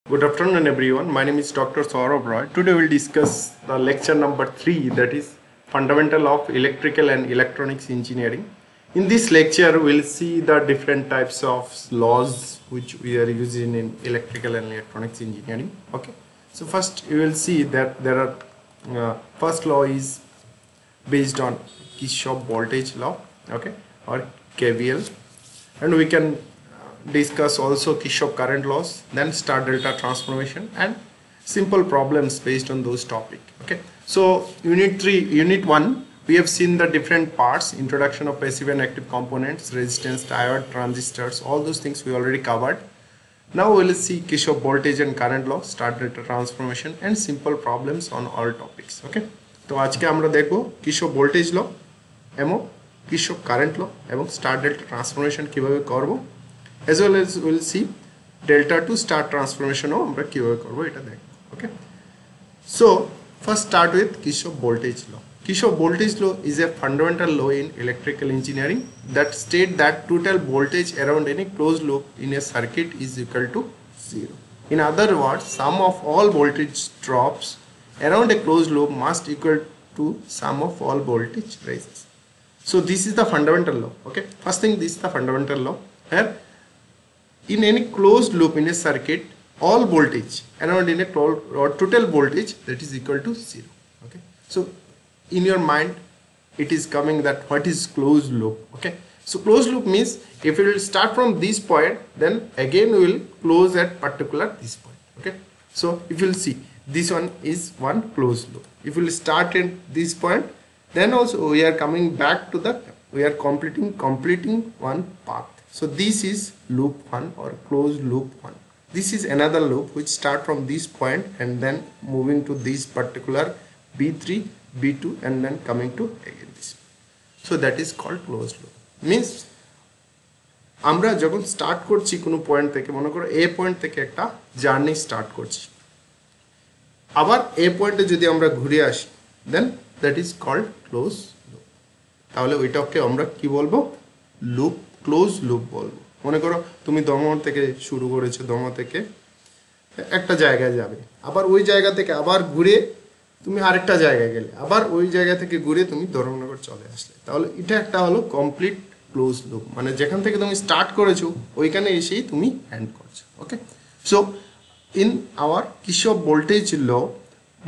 Good afternoon everyone, my name is Dr. Saurabh Roy. Today we'll discuss the lecture number 3, that is Fundamental of Electrical and Electronics Engineering. In this lecture we'll see the different types of laws which we are using in electrical and electronics engineering. Okay, so first you will see that there are first law is based on Kirchhoff voltage law, okay, or KVL, and we can discuss also Kirchhoff current laws, then star delta transformation and simple problems based on those topics. Okay, so unit 1 we have seen the different parts, introduction of passive and active components, resistance, diode, transistors, all those things we already covered. Now we will see Kirchhoff voltage and current law, star delta transformation and simple problems on all topics. Okay, তো আজকে আমরা দেখব Kirchhoff voltage law এবং Kirchhoff current law এবং star delta transformation কিভাবে করব, as well as we will see delta to star transformation ও আমরা কিভাবে করব এটা দেখব. Okay, so first start with Kirchhoff voltage law. Kirchhoff voltage law is a fundamental law in electrical engineering that state that total voltage around any closed loop in a circuit is equal to 0. In other words, sum of all voltage drops around a closed loop must equal to sum of all voltage rises. So this is the fundamental law. Okay, first thing, this is the fundamental law where in any closed loop in a circuit, all voltage around in a closed or total voltage that is equal to 0. Okay, so in your mind it is coming that what is closed loop. Okay, so closed loop means if we will start from this point, then again we will close at particular this point. Okay, so if you will see, this one is one closed loop. If we will start at this point, then also we are coming back to the, we are completing one path. So this is loop 1 or closed loop 1. This is another loop which start from this point and then moving to this particular B3, B2 and then coming to again this. So that is called closed loop. Means আমরা যখন start করছি কোনো point থেকে, মনে করো এ point থেকে একটা journey start করছি, আবার এ পয়েন্টে যদি আমরা ঘুরে আসি, then that is called close loop. তাহলে ওইটাকে আমরা কি বলবো? লুপ, ক্লোজ লুপ বলবো. মনে করো তুমি দমন থেকে শুরু করেছো, দমন থেকে একটা জায়গায় যাবে, আবার ওই জায়গা থেকে আবার ঘুরে তুমি আরেকটা জায়গায় গেলে, আবার ওই জায়গা থেকে ঘুরে তুমি ধর্মনগর চলে আসলে, তাহলে এটা একটা হলো কমপ্লিট ক্লোজ লুপ. মানে যেখান থেকে তুমি স্টার্ট করেছো ওইখানে এসেই তুমি এন্ড করছো. Okay, so in our Kirchhoff voltage law,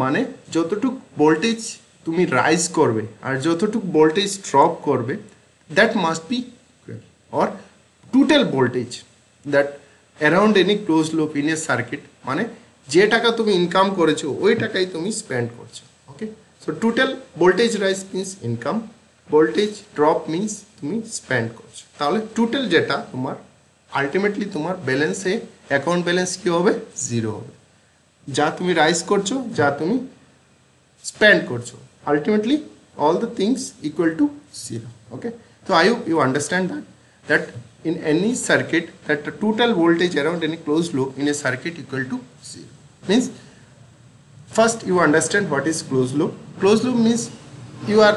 মানে যতটুক ভোল্টেজ তুমি রাইজ করবে আর যতটুক ভোল্টেজ ড্রপ করবে, that must be or total voltage that around any closed loop in a circuit, মানে যে টাকা তুমি ইনকাম করেছো ওই টাকাই তুমি স্পেন্ড করছো. Okay, so total voltage rise means income, voltage drop means তুমি স্পেন্ড করছো. তাহলে টোটাল যেটা তোমার আলটিমেটলি তোমার ব্যালেন্সে, অ্যাকাউন্ট ব্যালেন্স কি হবে? 0 হবে. যা তুমি রাইজ করছো, যা তুমি স্পেন্ড করছো, ultimately all the things equal to 0. Okay, so I hope you understand that in any circuit that the total voltage around any closed loop in a circuit equal to 0. Means first you understand what is closed loop. Closed loop means your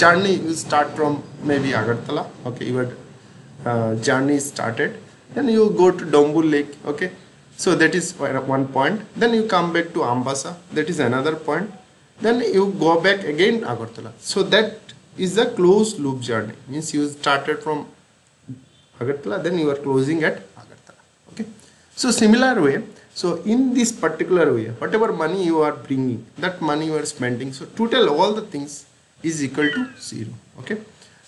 journey will start from maybe Agartala. Okay, your journey started, then you go to Dombul Lake. Okay, so that is one point. Then you come back to Ambasa, that is another point. Then you go back again Agartala. So that is the closed loop journey. Means you started from Agartala, then you are closing at Agartala. Okay, so similar way, so in this particular way, whatever money you are bringing, that money you are spending, so total all the things is equal to 0. Okay,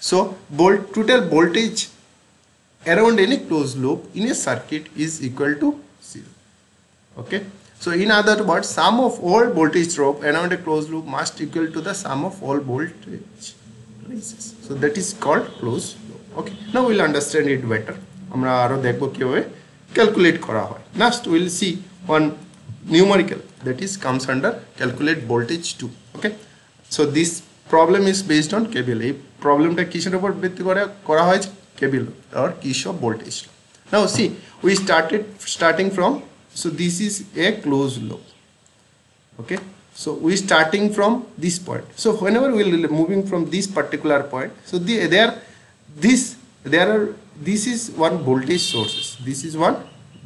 so total voltage around any closed loop in a circuit is equal to 0. Okay, so in other words, sum of all voltage drop around a closed loop must equal to the sum of all voltage rises. So that is called closed loop. Okay, now we'll understand it better. আমরা আরো দেখবো কিভাবে calculate করা হয়. Next we'll see one numerical that is comes under calculate voltage 2. Okay, so this problem is based on KVL. এই প্রবলেমটা কিসের উপর ভিত্তি করে করা হয়েছে? KVL or Kirchhoff voltage law. Now see, we starting from, so this is a closed loop. Okay, so we starting from this point. So whenever we will moving from this particular point, so this is one voltage sources, this is one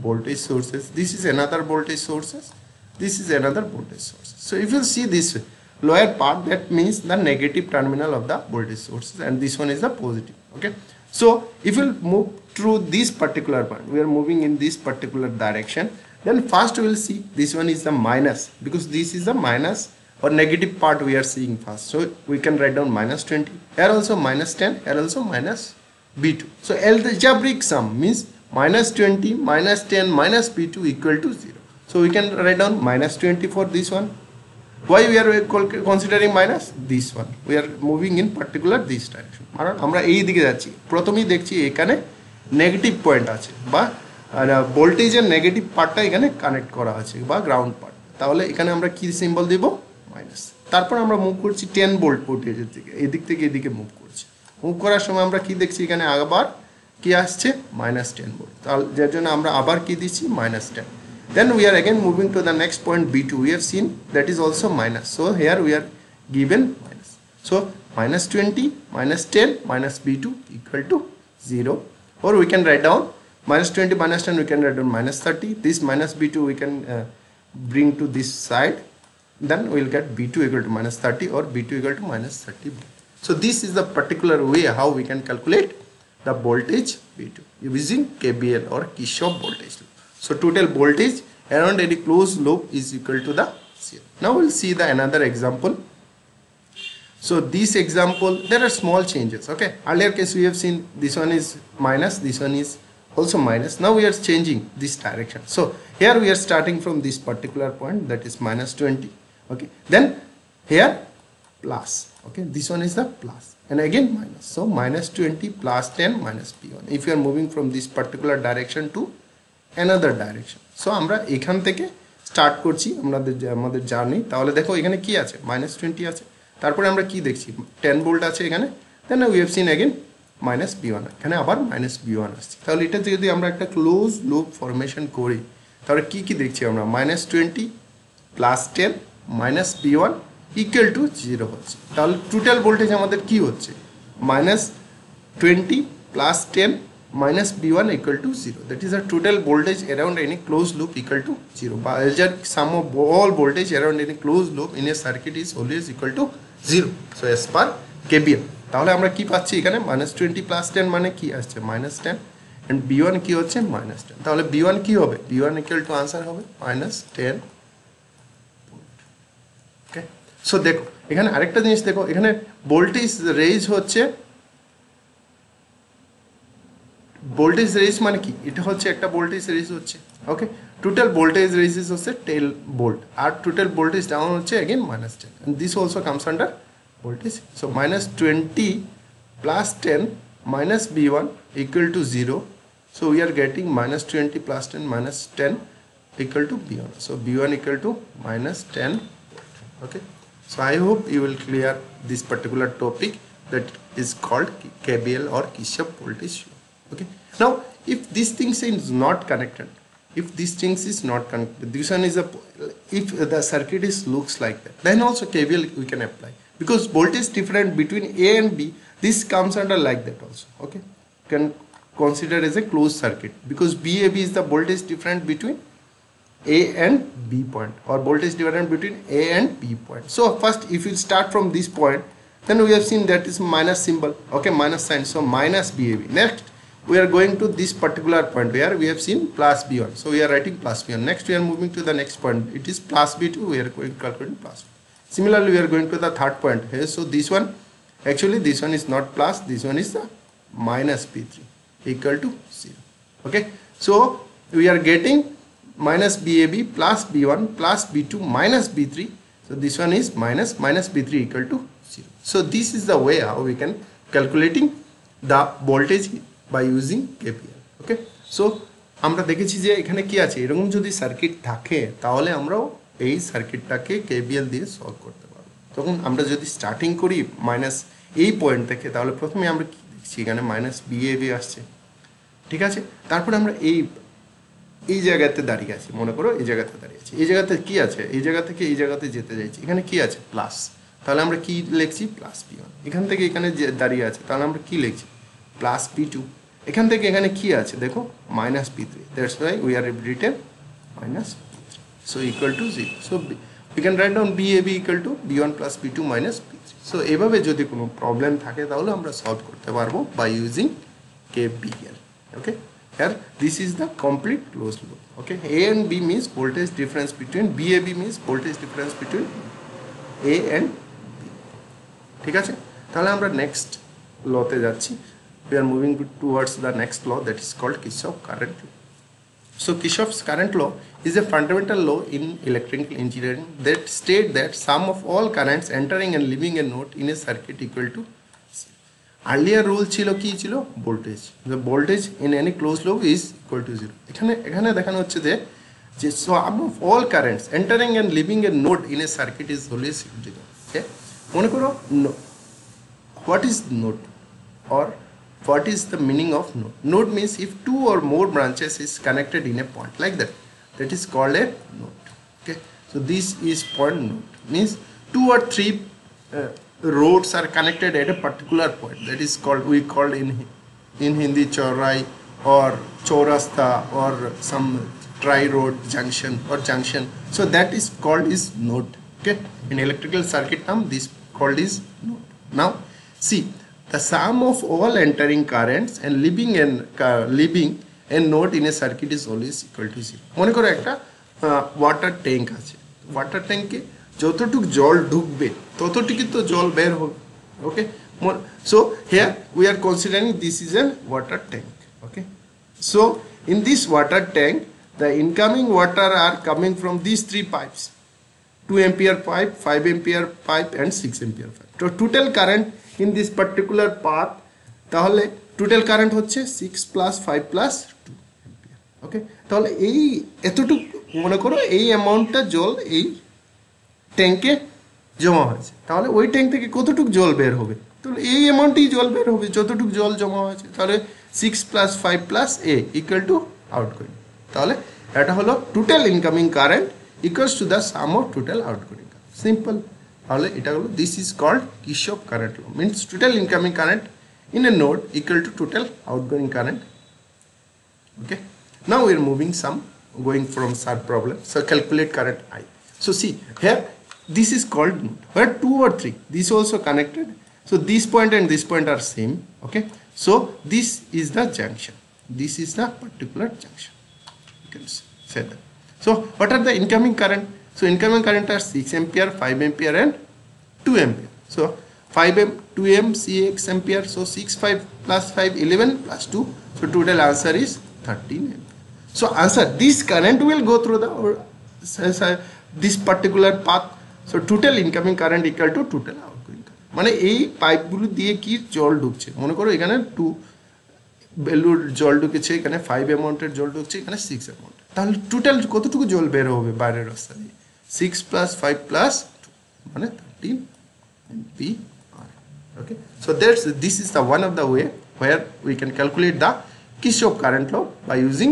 voltage sources, this is another voltage sources, this is another voltage source. So if you see this lower part, that means the negative terminal of the voltage sources, and this one is the positive. Okay, so if you move through this particular point, we are moving in this particular direction, then first we will see this one is the minus, because this is the minus or negative part we are seeing first. So we can write down minus 20, here also minus 10, here also minus B2. So algebraic sum means minus 20 minus 10 minus B2 equal to 0. So we can write down minus 20 for this one. Why we are considering minus? This one. We are moving in particular this direction. কারণ আমরা এই দিকে যাচ্ছি, প্রথমেই দেখছি এখানে negative point আছে বা ভোল্টেজের নেগেটিভ পার্টটা এখানে কানেক্ট করা আছে বা গ্রাউন্ড পার্ট, তাহলে এখানে আমরা কি সিম্বল দেব? মাইনাস। তারপর আমরা মুভ করছি 10 ভোল্ট ভোল্টেজের দিকে, এদিক থেকে এদিকে মুভ করছি। মুভ করার সময় আমরা কি দেখছি? এখানে আবার কি আসছে? মাইনাস 10 ভোল্ট, তাহলে যার জন্য আমরা আবার কি দিচ্ছি? Minus 10। Then we are again moving to the next point B2. We have seen that is also minus. So here we are given minus. So minus 20 minus 10 minus B2 equal to 0. Or we can write down minus 20 minus 10, we can write down minus 30. This minus B2 we can bring to this side. Then we will get B2 equal to minus 30 or B2 equal to minus 30. So this is the particular way how we can calculate the voltage B2 using KVL or Kirchhoff voltage law. So total voltage around any closed loop is equal to the 0. Now we'll see the another example. So this example, there are small changes. Okay, earlier case we have seen this one is minus, this one is also minus. Now we are changing this direction. So here we are starting from this particular point, that is minus 20. Okay, then here plus. Okay, this one is the plus and again minus. So minus 20 plus 10 minus P1 if you are moving from this particular direction to another direction. So আমরা এখান থেকে start করছি আমাদের journey. তাহলে দেখো এখানে কি আছে? মাইনাস 20 আছে, তারপরে আমরা কি দেখছি? 10 ভোল্ট আছে এখানে, then we have seen again minus B1, এখানে আবার মাইনাস B1 আসছে। তাহলে এটা যদি আমরা একটা ক্লোজ লুপ ফরমেশন করি, তাহলে কি কি দেখছি আমরা? Minus 20 plus 10 minus B1 equal to 0 হচ্ছে। তাহলে টোটাল ভোল্টেজ আমাদের কি হচ্ছে? Minus 20 plus 10 minus B1 equal to 0. That is the total voltage around any closed loop equal to 0. But sum of all voltage around any closed loop in a circuit is always equal to 0. So as per KVL, তাহলে আমরা কি পাচ্ছি এখানে? minus 20 plus 10 মানে কি আসছে? minus 10 and B1 কি হচ্ছে? minus 10. তাহলে B1 কি হবে? B1 equal to answer হবে minus 10 volt. Okay, so দেখো এখানে আরেকটা জিনিস দেখো, এখানে ভোল্টেজ রেজ হচ্ছে, ভোল্টেজ রেজ মানে কি? এটা হচ্ছে একটা ভোল্টেজ রেজ হচ্ছে। ওকে, টোটাল ভোল্টেজ রেজ হচ্ছে 10 ভোল্ট আর টোটাল ভোল্টেজ ডাউন হচ্ছে again minus 10 and this also comes under voltage. So minus 20 plus 10 minus B1 equal to 0. So we are getting minus 20 plus 10 minus 10 equal to B1. So B1 equal to minus 10 volt. Okay, so I hope you will clear this particular topic that is called KVL or Kirchhoff voltage law. Okay, now if these things is not connected, if these things is not connected, this one is a, if the circuit is looks like that, then also KVL we can apply, because voltage different between A and B, this comes under like that also. Okay, you can consider as a closed circuit because BAB is the voltage different between A and B point, or voltage different between A and B point. So first if you start from this point, then we have seen that is minus symbol. Okay, minus sign, so minus BAB. Next we are going to this particular point where we have seen plus B1, so we are writing plus B1. Next we are moving to the next point, it is plus B2, we are going to calculate plus B. Similarly we are going to the third point here. So this one, actually this one is not plus, this one is the minus B3 equal to 0. Okay, so we are getting minus BAB plus B1 plus B2 minus B3. So this one is minus B3 equal to 0. So this is the way how we can calculating the voltage by using KVL. Okay, so আমরা দেখেছি যে এখানে কি আছে, এরকম যদি circuit থাকে তাহলে আমরাও এই সার্কিটটাকে KVL দিয়ে সলভ করতে পারবো। তখন আমরা যদি স্টার্টিং করি মাইনাস এই পয়েন্ট থেকে, তাহলে প্রথমে আমরা কি দেখছি এখানে মাইনাস BAB আসছে, ঠিক আছে। তারপরে আমরা এই জায়গাতে দাঁড়িয়ে আছি, মনে করো এই জায়গাতে দাঁড়িয়ে আছি, এই জায়গাতে কি আছে? এই জায়গা থেকে এই জায়গাতে যেতে যাচ্ছি, এখানে কি আছে? প্লাস, তাহলে আমরা কি লিখছি? Plus B1। এখান থেকে এখানে দাঁড়িয়ে আছে, তাহলে আমরা কি লিখছি? Plus B2। এখান থেকে এখানে কি আছে দেখো -p3, that's why we are written -p3, so equal to 0. So we can write down BAB equal to B1 plus B2 minus B3. So এভাবে যদি কোনো প্রবলেম থাকে তাহলে আমরা সলভ করতে পারবো by using KVL. Okay, here this is the complete closed loop. Okay, A and B means voltage difference between, BAB means voltage difference between A and B. ঠিক আছে, তাহলে আমরা নেক্সট লতে যাচ্ছি. We are moving towards the next law, that is called Kirchhoff's current law. So Kirchhoff's current law is a fundamental law in electrical engineering that states that sum of all currents entering and leaving a node in a circuit equal to zero. Earlier rule ছিল কি ছিল, voltage. The voltage in any closed loop is equal to zero. এখানে দেখানো হচ্ছে যে sum of all currents entering and leaving a node in a circuit is always zero. Okay, মনে করো what is node or what is the meaning of node? Node means if two or more branches is connected in a point like that, that is called a node. Okay, so this is point node, means two or three roads are connected at a particular point, that is called, we called in Hindi chaurai or chaurasta or some tri road junction or junction, so that is called is node. Okay, in electrical circuit term this called is node. Now see, the sum of all entering currents and leaving a node in a circuit is always equal to zero. মনে করো একটা water tank আছে, water ট্যাঙ্কে যতটুকু জল ঢুকবে ততটুকু তো জল বের হবে. ওকে, so here we are considering this is a water tank. Okay, so in this water tank the incoming water are coming from these three pipes, 2 ampere pipe, 5 ampere pipe and 6 ampere pipe. So total current in this particular path, তাহলে total current হচ্ছে 6 plus 5 plus 2 ampere. Okay, তাহলে এই এতটুকু মনে করো এই অ্যামাউন্টটা জল এই ট্যাঙ্কে জমা হয়েছে, তাহলে ওই ট্যাঙ্ক থেকে কতটুকু জল বের হবে, তাহলে এই অ্যামাউন্টই জল বের হবে যতটুকু জল জমা হয়েছে, তাহলে 6 plus 5 plus A equal to outgoing. তাহলে এটা হলো total incoming current equals to the sum of total outgoing current. Simple. তাহলে এটা হলো, this is called Kirchhoff current law, means total incoming current in a node equal to total outgoing current. Okay, now we are moving going from third problem. So calculate current I. So see here, this is called node where 2 or 3 this also connected, so this point and this point are same. Okay, so this is the junction, this is the particular junction, you can say that. So what are the incoming current? So incoming current are 6 ampere, 5 ampere and 2 ampere. So 2 6 ampere, so 6 5 plus 5 11 plus 2, so total answer is 13 ampere. So answer, this current will go through this particular path, so total incoming current equal to total outgoing current. মানে এই পাইপগুলো দিয়ে কি জল ঢুকছে, মনে করো এখানে 2 ভ্যালুর জল ঢুকেছে, এখানে 5 অ্যামাউন্টের জল ঢুকছে, এখানে 6 অ্যামাউন্ট, তাহলে টোটাল কতটুকু জল বের হবে বাইরের রাস্তা দিয়ে, 6 plus 5 plus 2 মানে 13 ampere. Okay, so this is the one of the way where we can calculate the Kirchhoff current law. By using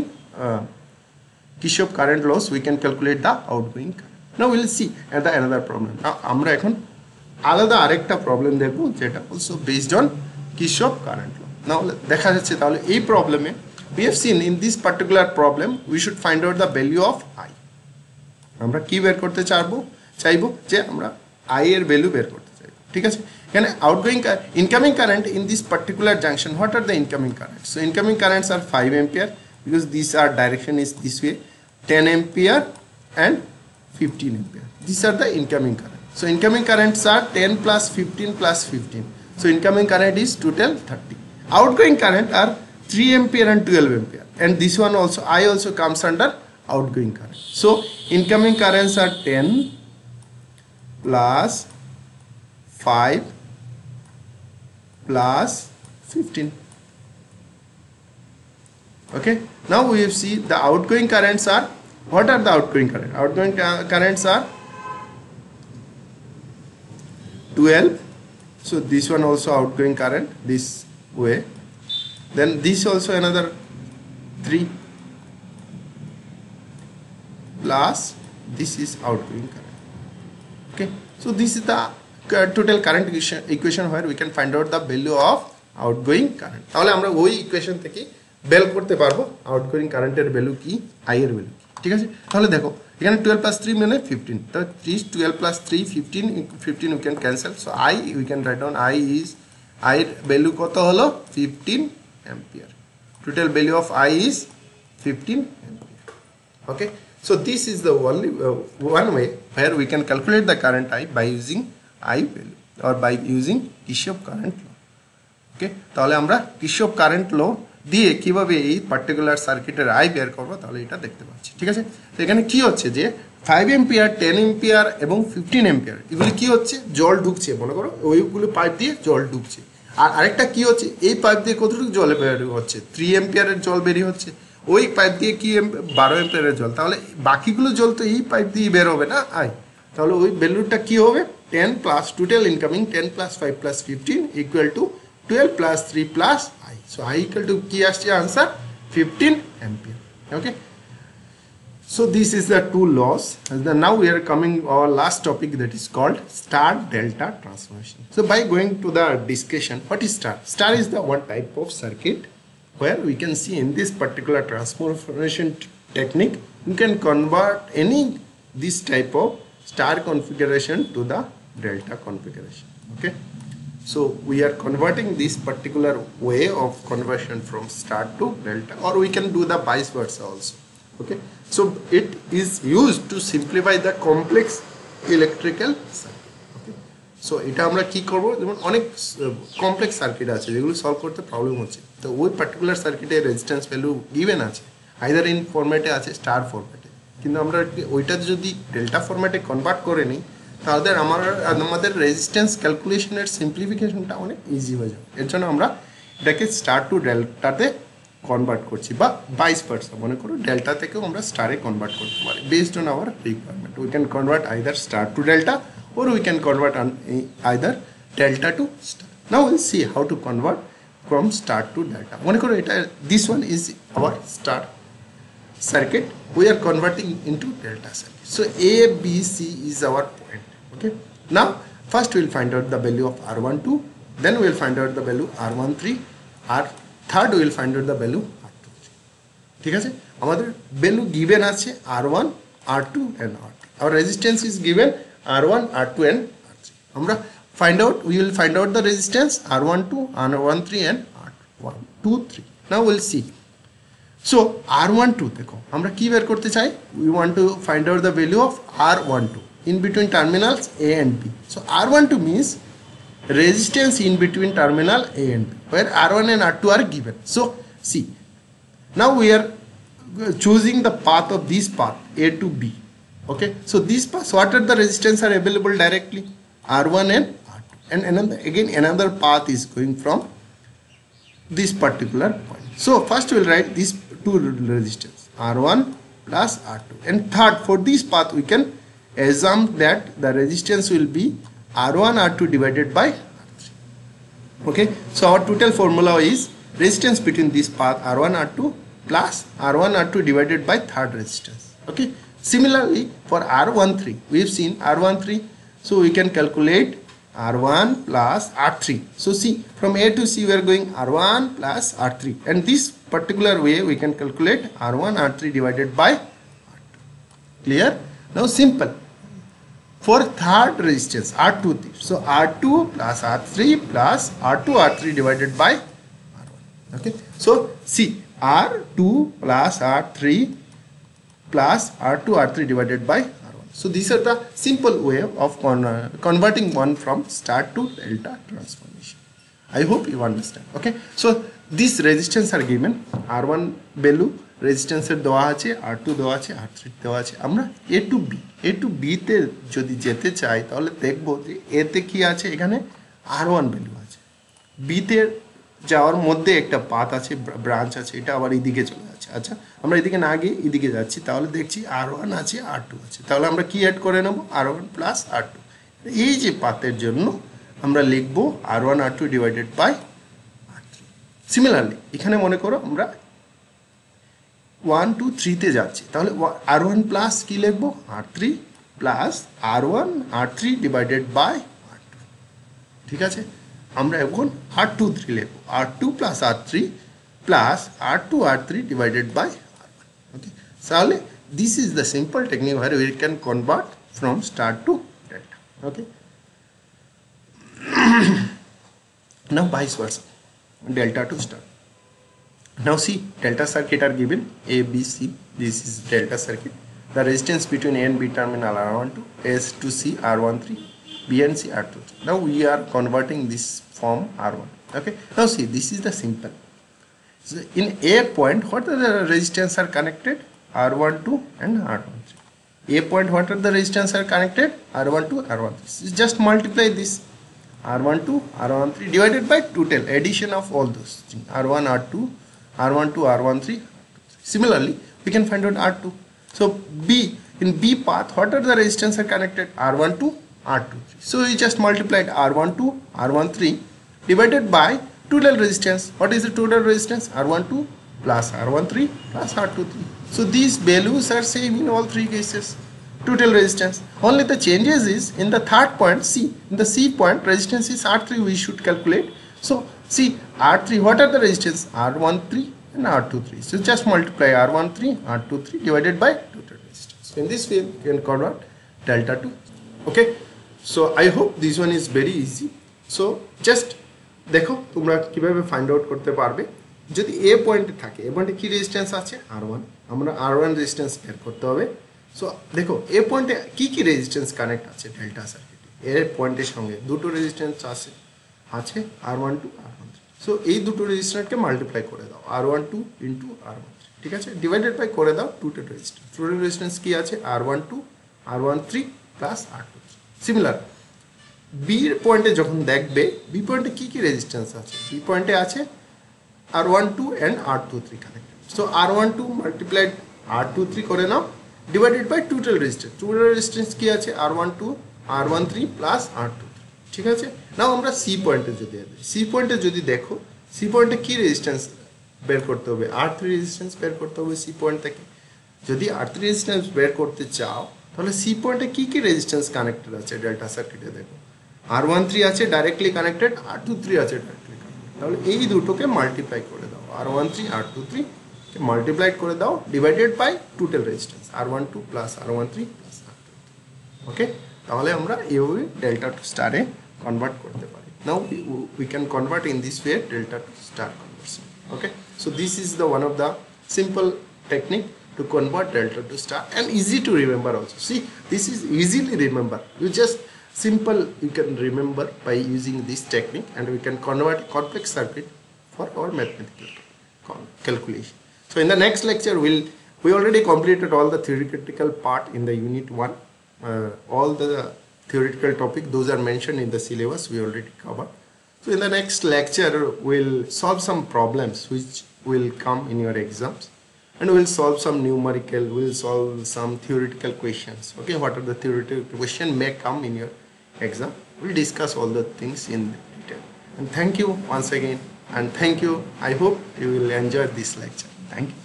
Kirchhoff current laws we can calculate the outgoing current. Now we will see another problem. Now আমরা এখন আলাদা আরেকটা problem দেখব যেটা also based on Kirchhoff current law. Now দেখা যাচ্ছে তাহলে এই প্রবলেমে we have seen in this particular problem we should find out the value of I. আমরা কি বের করতে চাইবো যে আমরা I এর ভ্যালু বের করতে চাইবো. ঠিক আছে, এখানে incoming current in this particular junction, what are the incoming currents? So incoming currents are 5 ampere because these are direction is this way, 10 ampere and 15 ampere. These are the incoming current. So incoming currents are 10 plus 15 plus 15. So incoming current is total 30. Outgoing current are 3 ampere and 12 ampere, and this one also I also comes under outgoing current. So incoming currents are 10 plus 5 plus 15. Okay, now we have see the outgoing currents are, what are the outgoing current? Outgoing currents are 12, so this one also outgoing current this way, then this also another 3 plus this is outgoing current. Okay, so this is the total current equation where we can find out the value of outgoing current. তাহলে আমরা ওই equation থেকে বের করতে পারবো outgoing কারেন্টের value কি, I এর ভ্যালু কি। ঠিক আছে, তাহলে দেখো এখানে 12 প্লাস 3 মানে 15, তো 12 plus 3 15 we can cancel, so I we can write down I is, I এর ভ্যালু কত হলো 15 ampere. Total value of I is 15 ampere. Okay, so this is the only one way where we can calculate the current I by using I value or by using Kirchhoff current law. Okay, তাহলে আমরা Kirchhoff current law দিয়ে কিভাবে এই particular সার্কিটের I বের করব তাহলে এটা দেখতে পাচ্ছি। ঠিক আছে, তো এখানে কি হচ্ছে যে 5 এম্পিয়ার 10 এম্পিয়ার এবং 15 এম্পিয়ার এগুলি কি হচ্ছে, জল ঢুকছে, মনে করো ওইগুলো পাইপ দিয়ে জল ঢুকছে। আর আরেকটা কি হচ্ছে, এই পাইপ দিয়ে কতটুকু জল বের হচ্ছে, 3 এম্পিয়ারের জল বেরিয়ে হচ্ছে, ওই পাইপ দিয়ে কি 12 এম্পিয়ারের জল, তাহলে বাকিগুলো জল তো এই পাইপ দিয়ে বের হবে না আই, তাহলে ওই ভ্যালুটা কি হবে 10 plus total incoming 10 plus 5 plus 15 equal to 12 plus 3 plus I. So I equal to কি আসছে answer 15 ampere. Okay, so this is the two laws. And then now we are coming our last topic, that is called star delta transformation. So by going to the discussion, what is star? Star is the one type of circuit where we can see in this particular transformation technique you can convert any this type of star configuration to the delta configuration. Okay, so we are converting this particular way of conversion from star to delta, or we can do the vice versa also. Okay, so it is used to simplify the complex electrical circuit. Okay, so এটা আমরা কি করব, যেমন অনেক complex circuit আছে যেগুলো solve করতে problem হচ্ছে, তো ওই পার্টিকুলার সার্কিটের রেজিস্ট্যান্স ভ্যালু গিভেন আছে, আইদার ইন ফরম্যাটে আছে স্টার ফরম্যাটে, কিন্তু আমরা ওইটা যদি ডেল্টা ফরম্যাটে কনভার্ট করে নিই তাহলে আমাদের রেজিস্ট্যান্স ক্যালকুলেশনের সিম্পলিফিকেশনটা অনেক ইজি হয়ে যাবে। এর জন্য আমরা এটাকে স্টার টু ডেল্টাতে কনভার্ট করছি, বা ভাইস ভার্সা, মনে করো ডেল্টা থেকেও আমরা স্টারে কনভার্ট করতে পারি based on our requirement. We can convert either star to delta or we can convert on either delta to star. Now we'll see how to convert from star to delta. মনে করো এটা, this one is our star circuit, we are converting into delta circuit. So A, B, C is our point. Okay, now first we'll find out the value of R12, then we'll find out the value R13, third we'll find out the value R23. ঠিক আছে, আমাদের value given আছে R1, R2 and R3. Our resistance is given R1, R2 and R3. আমরা we will find out the resistance R12, R13 and R23. Now we'll see. So R12 দেখো আমরা কি বের করতে চাই, we want to find out the value of R12 in between terminals A and B. So R12 means resistance in between terminal A and B, where R1 and R2 are given. So see, now we are choosing the path of this path A to B. Okay, so these paths, what are the resistance are available directly, R1 and R2, and another path is going from this particular point. So first we will write these two resistance R1 plus R2, and third, for this path we can assume that the resistance will be R1 R2 divided by R3. Okay, so our total formula is resistance between this path R1 R2 plus R1 R2 divided by third resistance. Okay, similarly for R13 we have seen R13, so we can calculate R1 plus R3. So see, from A to C we are going R1 plus R3, and this particular way we can calculate R1 R3 divided by R2. Clear? Now simple. For third resistance R2, so R2 plus R3 plus R2 R3 divided by R1. Okay, so see, R2 plus R3 plus R2 R3 divided by R1. So these are the simple way of converting one from star to delta transformation. I hope you understand. Okay, so these resistance are given, R1 value resistance এর দেওয়া আছে, R2 দেওয়া আছে, R3 দেওয়া আছে। আমরা A to B তে যদি যেতে চাই তাহলে দেখব যে A তে কি আছে, এখানে R1 ভ্যালু আছে, B তে যাওয়ার মধ্যে একটা পাথ আছে, ব্রাঞ্চ আছে, এটা আবার এইদিকে চলে যাচ্ছে। আচ্ছা, আমরা এদিকে না গিয়ে এদিকে যাচ্ছি, তাহলে দেখছি R1 আছে, R2 আছে, তাহলে আমরা কি অ্যাড করে নেব, R1 প্লাস R2। এই যে পাথের জন্য আমরা লিখব R1 R2 divided by R3। Similarly এখানে মনে করো আমরা 1 2 3 তে যাচ্ছি, তাহলে R1 প্লাস কি লিখব, R3 plus R1 R3 divided by R2। ঠিক আছে, আমরা এখন R23 লিখব, R2 plus R3 plus R2 R3 divided by R1. Okay, so this is the simple technique where we can convert from star to delta. Okay, now vice versa, delta to star. Now see, delta circuit are given A, B, C. This is delta circuit. The resistance between A and B terminal R12, S to C R13, B and C R23. Now we are converting this from R1. Okay, now see, this is the simple. So in A point, what are the resistance are connected? R12 and R13. A point, what are the resistance are connected? R12, R13. So just multiply this R12, R13 divided by total addition of all those things. R1, R2, R12, R13. Similarly, we can find out R2. So B, in B path, what are the resistance are connected? R12, R23. So we just multiplied R12, R13 divided by total resistance. What is the total resistance? R12 plus R13 plus R23. So these values are same in all three cases. Total resistance. Only the changes is in the third point C. In the C point, resistance is R3 we should calculate. So see, R3, what are the resistance? R13 and R23. So just multiply R13, R23 divided by total resistance. So in this way, you can convert delta to. Okay. So I hope this one is very easy. So just দেখো তোমরা কিভাবে find out করতে পারবে যদি এ পয়েন্টে থাকে, এ পয়েন্টে কি রেজিস্ট্যান্স আছে? R1, আমরা R1 রেজিস্ট্যান্স বের করতে হবে। সো দেখো এ পয়েন্টে কি রেজিস্ট্যান্স কানেক্ট আছে ডেল্টা সার্কিটে? এর পয়েন্টের সঙ্গে দুটো রেজিস্ট্যান্স আছে R12 R13। সো এই দুটো রেজিস্ট্যান্সকে মাল্টিপ্লাই করে দাও, R12 ইনটু R13, ঠিক আছে, ডিভাইডেড বাই করে দাও টোটাল রেজিস্ট্যান্স। টোটাল রেজিস্ট্যান্স কি আছে? R12 R13 plus R23। Similar B পয়েন্টে যখন দেখবে বি পয়েন্টে কি রেজিস্ট্যান্স আছে? বি পয়েন্টে আছে R12 and R23 connected. So R12 multiplied R23 করে নাও divided by total resistance. Total resistance কি আছে? R12 R13 প্লাস R23, ঠিক আছে। নাও আমরা সি পয়েন্টে যদি দেখো, সি পয়েন্টে কি রেজিস্ট্যান্স বের করতে হবে? R3 রেজিস্ট্যান্স বের করতে হবে সি পয়েন্ট থেকে। যদি R3 রেজিস্ট্যান্স বের করতে চাও তাহলে সি পয়েন্টে কি রেজিস্ট্যান্স কানেক্টেড আছে ডেল্টা সার্কিটে? দেখো R13 আছে ডাইরেক্টলি কানেক্টেড, R23 আছে ডাইরেক্টলি কানেক্টেড। তাহলে এই দুটোকে মাল্টিপ্লাই করে দাও, R13 R23 কে মাল্টিপ্লাই করে দাও divided by total resistance R12 plus R13 plus R23। Okay, তাহলে আমরা এইভাবে ডেল্টা টু স্টারে কনভার্ট করতে পারি। নাও we can convert in this way delta to star conversion. Okay, so this is the one of the simple technique to convert delta to star and easy to remember also. See, this is easily remember. You just simple you can remember by using this technique, and we can convert complex circuit for our mathematical calculation. So in the next lecture we already completed all the theoretical part in the unit 1. All the theoretical topic those are mentioned in the syllabus we already covered. So in the next lecture we'll solve some problems which will come in your exams, and we'll solve some numerical, we'll solve some theoretical questions. Okay, what are the theoretical question may come in your exam? We'll discuss all the things in detail. And thank you once again, and thank you. I hope you will enjoy this lecture. Thank you.